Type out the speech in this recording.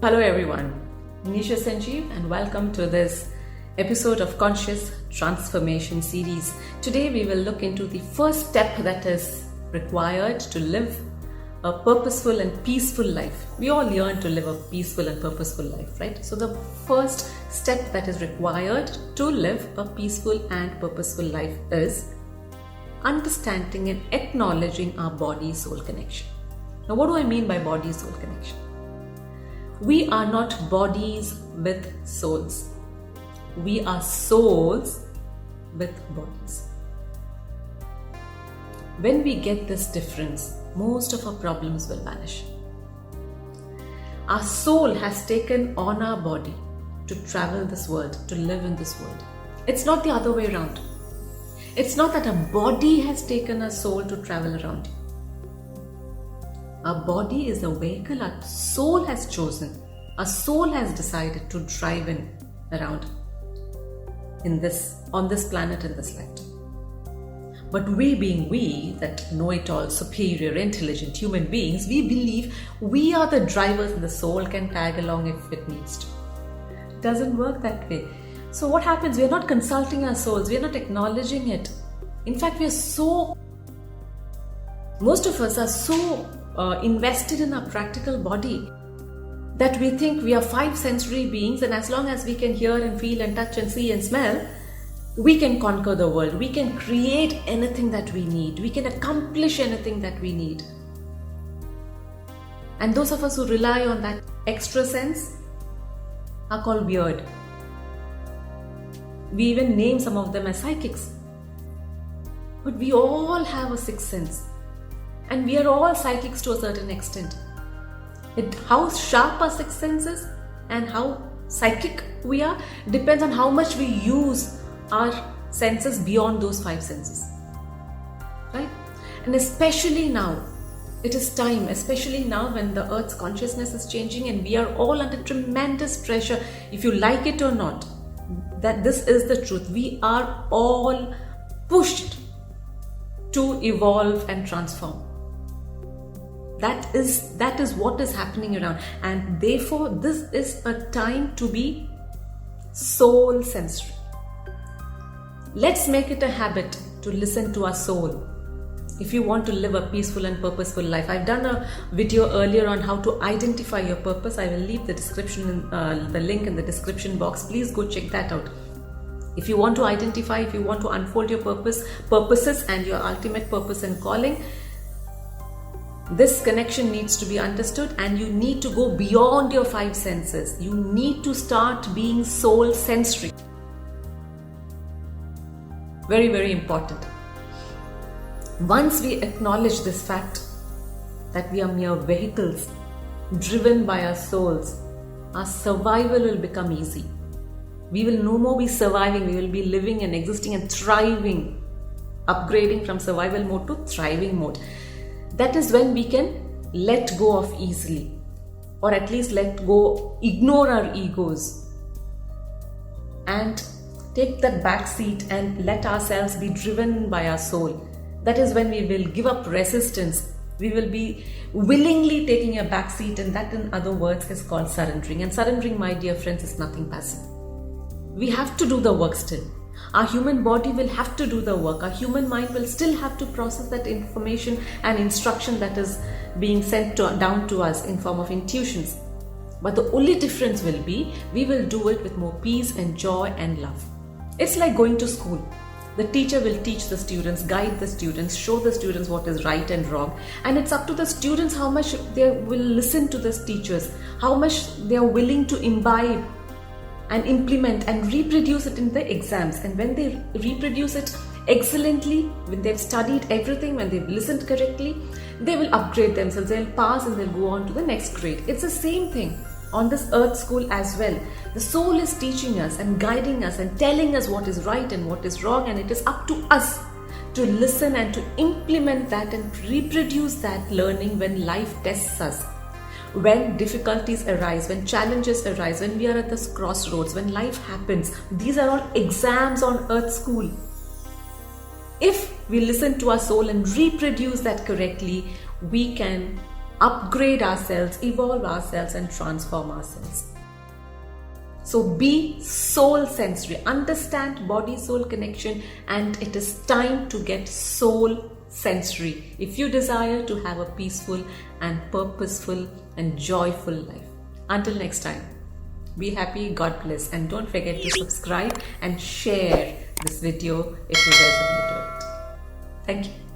Hello everyone, Nisha Sanjeev and welcome to this episode of Conscious Transformation series. Today we will look into the first step that is required to live a purposeful and peaceful life. We all yearn to live a peaceful and purposeful life, right? So the first step that is required to live a peaceful and purposeful life is understanding and acknowledging our body-soul connection. Now what do I mean by body-soul connection? We are not bodies with souls. We are souls with bodies. When we get this difference, most of our problems will vanish. Our soul has taken on our body to travel this world, to live in this world. It's not the other way around. It's not that a body has taken a soul to travel around you. Our body is a vehicle our soul has chosen. Our soul has decided to drive in around on this planet in this lifetime. But we being we, that know-it-all, superior, intelligent human beings, we believe we are the drivers and the soul can tag along if it needs to. It doesn't work that way. So what happens? We are not consulting our souls. We are not acknowledging it. In fact, most of us are so invested in our practical body that we think we are five sensory beings, and as long as we can hear and feel and touch and see and smell, we can conquer the world. We can create anything that we need. We can accomplish anything that we need. And those of us who rely on that extra sense are called weird. We even name some of them as psychics. But we all have a sixth sense. And we are all psychics to a certain extent. How sharp our sixth sense is and how psychic we are depends on how much we use our senses beyond those five senses. Right? And especially now, it is time, especially now when the earth's consciousness is changing and we are all under tremendous pressure, if you like it or not, that this is the truth. We are all pushed to evolve and transform. That is what is happening around, and therefore this is a time to be soul sensory. Let's make it a habit to listen to our soul if you want to live a peaceful and purposeful life. I've done a video earlier on how to identify your purpose. I will leave the link in the description box. Please go check that out. If you want to identify, if you want to unfold your purposes and your ultimate purpose and calling, this connection needs to be understood, and you need to go beyond your five senses. You need to start being soul sensory. Very, very important. Once we acknowledge this fact that we are mere vehicles driven by our souls, our survival will become easy. We will no more be surviving, we will be living and existing and thriving, upgrading from survival mode to thriving mode. That is when we can let go of easily, or at least ignore our egos and take that back seat and let ourselves be driven by our soul. That is when we will give up resistance. We will be willingly taking a back seat, and that in other words is called surrendering. And surrendering, my dear friends, is nothing passive. We have to do the work still. Our human body will have to do the work. Our human mind will still have to process that information and instruction that is being sent down to us in form of intuitions. But the only difference will be we will do it with more peace and joy and love. It's like going to school. The teacher will teach the students, guide the students, show the students what is right and wrong. And it's up to the students how much they will listen to the teachers, how much they are willing to imbibe and implement and reproduce it in the exams. And when they reproduce it excellently, when they've studied everything, when they've listened correctly, they will upgrade themselves, they'll pass and they'll go on to the next grade. It's the same thing on this earth school as well. The soul is teaching us and guiding us and telling us what is right and what is wrong, and it is up to us to listen and to implement that and reproduce that learning when life tests us. When difficulties arise, when challenges arise, when we are at this crossroads, when life happens, these are all exams on earth school. If we listen to our soul and reproduce that correctly, we can upgrade ourselves, evolve ourselves, and transform ourselves. So be soul sensory, understand body soul connection, and it is time to get soul sensory if you desire to have a peaceful and purposeful and joyful life. Until next time, be happy, God bless, and don't forget to subscribe and share this video if you resonate with it. Thank you.